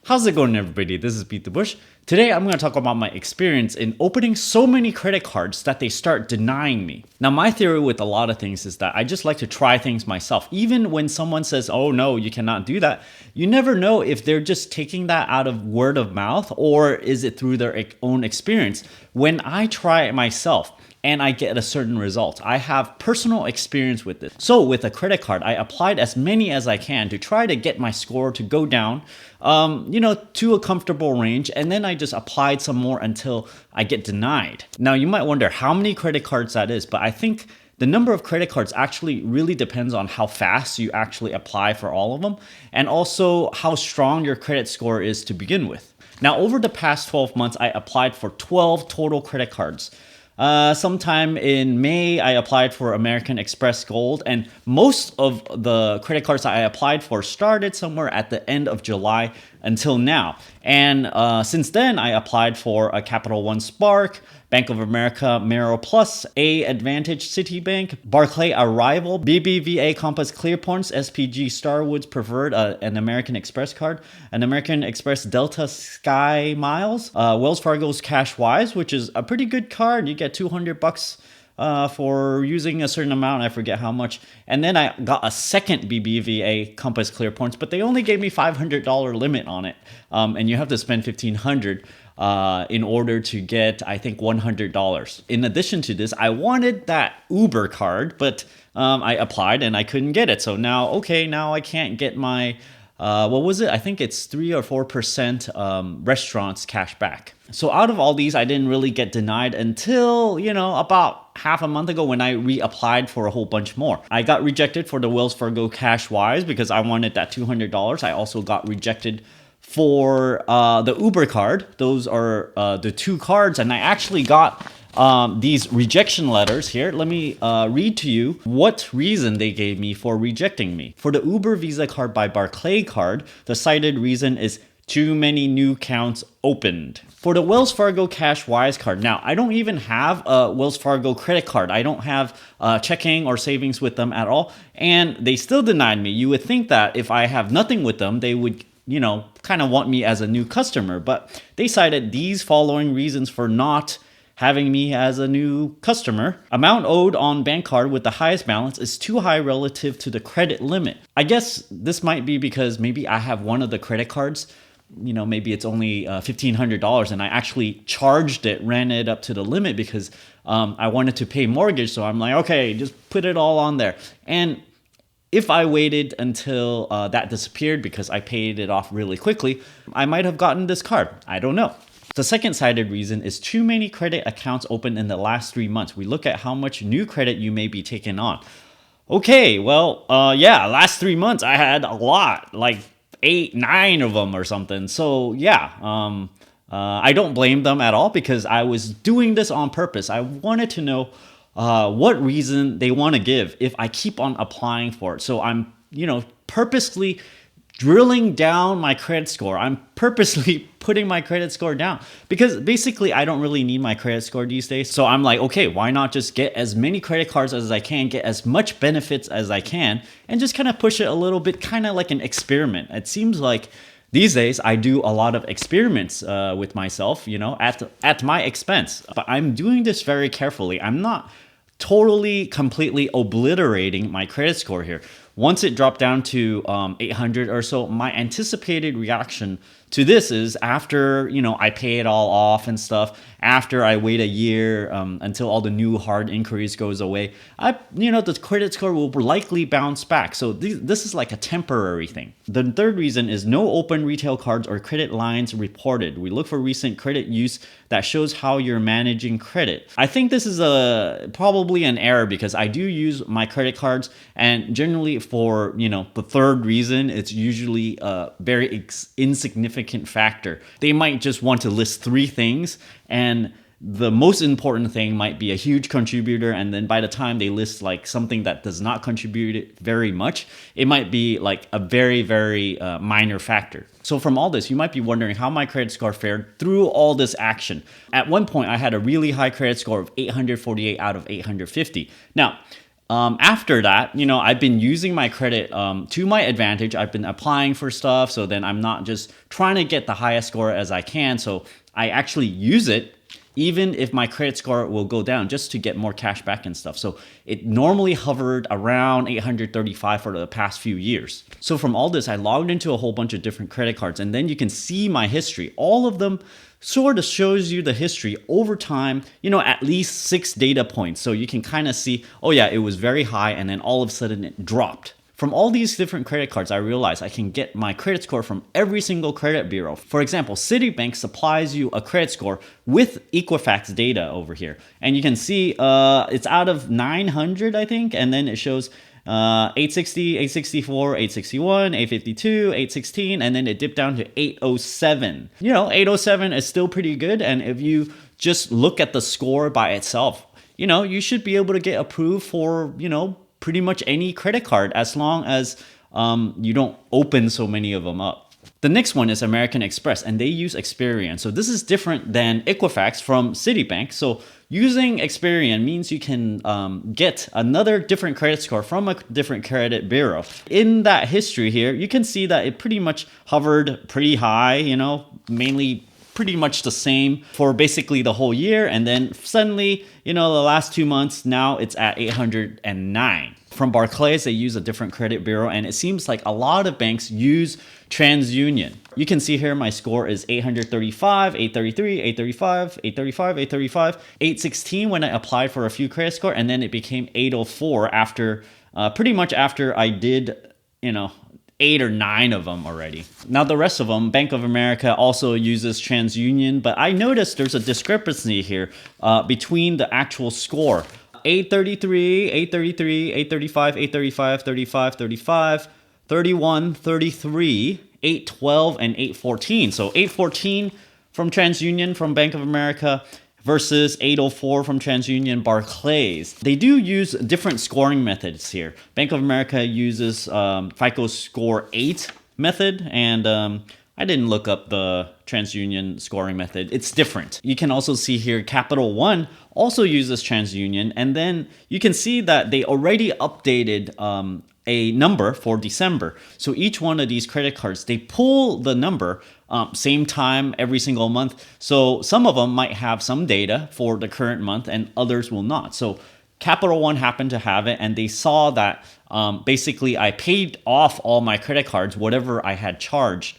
How's it going, everybody? This is BeatTheBush. Today I'm going to talk about my experience in opening so many credit cards that they start denying me. Now, my theory with a lot of things is that I just like to try things myself. Even when someone says, oh no, you cannot do that, you never know if they're just taking that out of word of mouth or is it through their own experience. When I try it myself, and I get a certain result. I have personal experience with this. So with a credit card, I applied as many as I can to try to get my score to go down, to a comfortable range. And then I just applied some more until I get denied. Now you might wonder how many credit cards that is, but I think the number of credit cards actually really depends on how fast you actually apply for all of them, and also how strong your credit score is to begin with. Now, over the past 12 months, I applied for 12 total credit cards. Sometime in May, I applied for American Express Gold, and most of the credit cards that I applied for started somewhere at the end of July until now. And since then, I applied for a CapitalOne Spark, Bank of America Merrill Plus, A Advantage Citibank, Barclays Arrival, BBVA Compass Clear Points, SPG Starwoods Preferred, an American Express card, an American Express Delta Sky Miles, Wells Fargo's Cash Wise, which is a pretty good card. You get $200 for using a certain amount. I forget how much. And then I got a second BBVA Compass Clear Points, but they only gave me $500 limit on it. And you have to spend $1,500 in order to get, I think, $100. In addition to this, I wanted that Uber card, but I applied and I couldn't get it. So now I can't get my, what was it? I think it's 3 or 4% restaurants cash back. So out of all these, I didn't really get denied until, about half a month ago when I reapplied for a whole bunch more. I got rejected for the Wells Fargo Cash Wise because I wanted that $200. I also got rejected for the Uber card. Those are the two cards, and I actually got these rejection letters here. Let me read to you what reason they gave me for rejecting me. For the Uber Visa card by Barclays card, the cited reason is too many new accounts opened. For the Wells Fargo Cash Wise card, now I don't even have a Wells Fargo credit card. I don't have checking or savings with them at all, and they still denied me. You would think that if I have nothing with them, they would kind of want me as a new customer, but they cited these following reasons for not having me as a new customer. Amount owed on bank card with the highest balance is too high relative to the credit limit. I guess this might be because maybe I have one of the credit cards, maybe it's only $1,500 and I actually ran it up to the limit because I wanted to pay mortgage. So I'm like, okay, just put it all on there. And if I waited until that disappeared because I paid it off really quickly, I might have gotten this card. I don't know. The second cited reason is too many credit accounts opened in the last 3 months. We look at how much new credit you may be taking on. Okay, well, last 3 months I had a lot, like 8, 9 of them or something. So yeah, I don't blame them at all because I was doing this on purpose. I wanted to know what reason they want to give if I keep on applying for it. So I'm, purposely drilling down my credit score. I'm purposely putting my credit score down because basically I don't really need my credit score these days. So I'm like, okay, why not just get as many credit cards as I can, get as much benefits as I can, and just kind of push it a little bit, kind of like an experiment. It seems like these days, I do a lot of experiments with myself, at my expense. But I'm doing this very carefully. I'm not completely obliterating my credit score here. Once it dropped down to 800 or so, my anticipated reaction to this is after, I pay it all off and stuff, after I wait a year until all the new hard inquiries goes away, the credit score will likely bounce back. So this is like a temporary thing. The third reason is no open retail cards or credit lines reported. We look for recent credit use that shows how you're managing credit. I think this is probably an error because I do use my credit cards, and generally for, the third reason, it's usually a very insignificant factor. They might just want to list 3 things, and the most important thing might be a huge contributor, and then by the time they list like something that does not contribute very much, it might be like a very, very minor factor. So from all this, you might be wondering how my credit score fared through all this action. At one point, I had a really high credit score of 848 out of 850. Now, After that, I've been using my credit to my advantage. I've been applying for stuff, so then I'm not just trying to get the highest score as I can. So I actually use it even if my credit score will go down just to get more cash back and stuff. So it normally hovered around 835 for the past few years. So from all this, I logged into a whole bunch of different credit cards, and then you can see my history. All of them sort of shows you the history over time, at least 6 data points. So you can kind of see, oh yeah, it was very high, and then all of a sudden it dropped. From all these different credit cards, I realized I can get my credit score from every single credit bureau. For example, Citibank supplies you a credit score with Equifax data over here. And you can see it's out of 900, I think. And then it shows 860, 864, 861, 852, 816, and then it dipped down to 807. 807 is still pretty good. And if you just look at the score by itself, you should be able to get approved for, pretty much any credit card as long as you don't open so many of them up. The next one is American Express, and they use Experian. So this is different than Equifax from Citibank. So using Experian means you can get another different credit score from a different credit bureau. In that history here, you can see that it pretty much hovered pretty high, mainly pretty much the same for basically the whole year. And then suddenly, the last 2 months, now it's at 809. From Barclays, they use a different credit bureau, and it seems like a lot of banks use TransUnion. You can see here my score is 835, 833, 835, 835, 835, 816 when I applied for a few credit score, and then it became 804 after, pretty much after I did, 8 or 9 of them already. Now the rest of them, Bank of America also uses TransUnion, but I noticed there's a discrepancy here between the actual score. 833, 833, 835, 835, 35, 35, 31, 33, 812, and 814. So 814 from TransUnion from Bank of America versus 804 from TransUnion Barclays. They do use different scoring methods here. Bank of America uses FICO Score 8 method, and I didn't look up the TransUnion scoring method. It's different. You can also see here CapitalOne also uses TransUnion, and then you can see that they already updated a number for December. So each one of these credit cards, they pull the number same time every single month. So some of them might have some data for the current month and others will not. So CapitalOne happened to have it, and they saw that basically I paid off all my credit cards, whatever I had charged.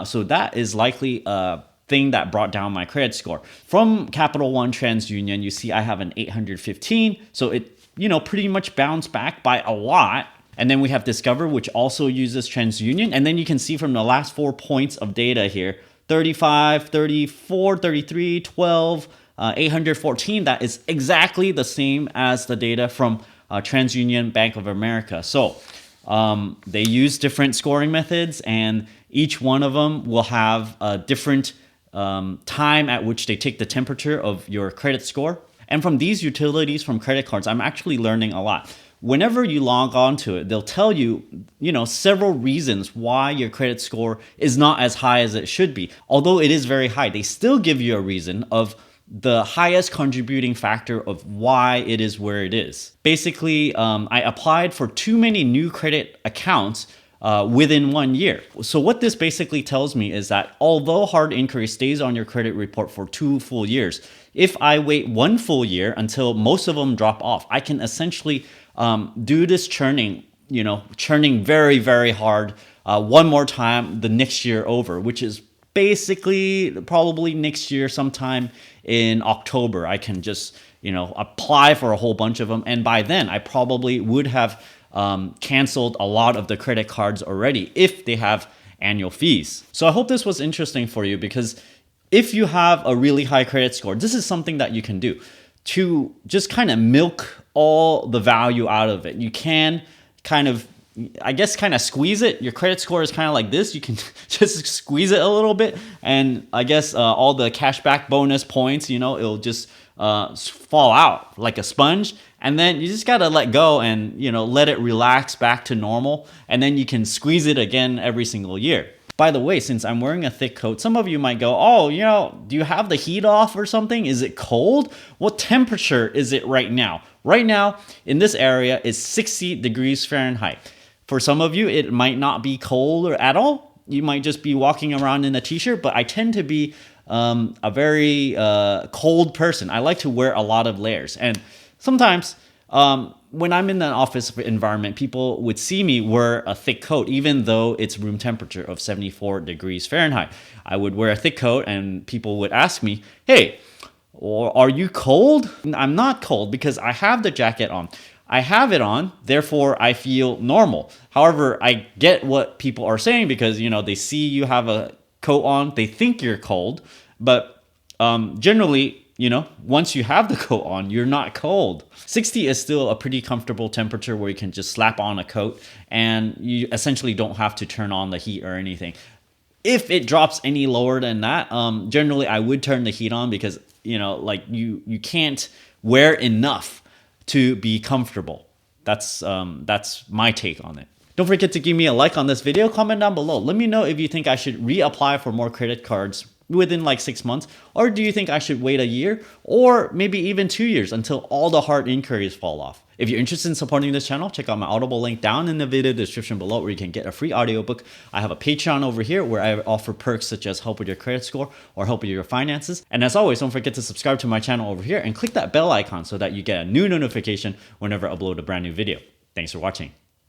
So that is likely a thing that brought down my credit score. From CapitalOne TransUnion, you see I have an 815. So it, pretty much bounced back by a lot. And then we have Discover, which also uses TransUnion. And then you can see from the last 4 points of data here, 35, 34, 33, 12, 814, that is exactly the same as the data from TransUnion Bank of America. So they use different scoring methods, and each one of them will have a different time at which they take the temperature of your credit score. And from these utilities from credit cards, I'm actually learning a lot. Whenever you log on to it, they'll tell you, several reasons why your credit score is not as high as it should be. Although it is very high, they still give you a reason of the highest contributing factor of why it is where it is. Basically, I applied for too many new credit accounts within 1 year. So what this basically tells me is that although hard inquiry stays on your credit report for 2 full years, if I wait 1 full year until most of them drop off, I can essentially do this churning, churning very, very hard one more time the next year over, which is basically probably next year sometime in October. I can just, apply for a whole bunch of them. And by then I probably would have canceled a lot of the credit cards already if they have annual fees. So I hope this was interesting for you, because if you have a really high credit score, this is something that you can do to just kind of milk all the value out of it. You can kind of squeeze it. Your credit score is kind of like this. You can just squeeze it a little bit, and I guess all the cashback bonus points, it'll just fall out like a sponge. And then you just gotta let go and let it relax back to normal, and then you can squeeze it again every single year. By the way, since I'm wearing a thick coat, some of you might go, oh, you know, do you have the heat off or something? Is it cold? What temperature is it right now? Right now, in this area, it's 60 degrees Fahrenheit. For some of you, it might not be cold or at all. You might just be walking around in a t-shirt, but I tend to be a very cold person. I like to wear a lot of layers. And sometimes when I'm in an office environment, people would see me wear a thick coat, even though it's room temperature of 74 degrees Fahrenheit. I would wear a thick coat and people would ask me, hey, are you cold? I'm not cold because I have the jacket on. I have it on, therefore I feel normal. However, I get what people are saying because, you know, they see you have a coat on, they think you're cold, but generally, you know, once you have the coat on, you're not cold. 60 is still a pretty comfortable temperature where you can just slap on a coat and you essentially don't have to turn on the heat or anything. If it drops any lower than that, generally I would turn the heat on because, you know, like you can't wear enough to be comfortable. That's my take on it. Don't forget to give me a like on this video, comment down below. Let me know if you think I should reapply for more credit cards within like 6 months, or do you think I should wait a year or maybe even 2 years until all the hard inquiries fall off? If you're interested in supporting this channel, check out my Audible link down in the video description below where you can get a free audiobook. I have a Patreon over here where I offer perks such as help with your credit score or help with your finances. And as always, don't forget to subscribe to my channel over here and click that bell icon so that you get a new notification whenever I upload a brand new video. Thanks for watching.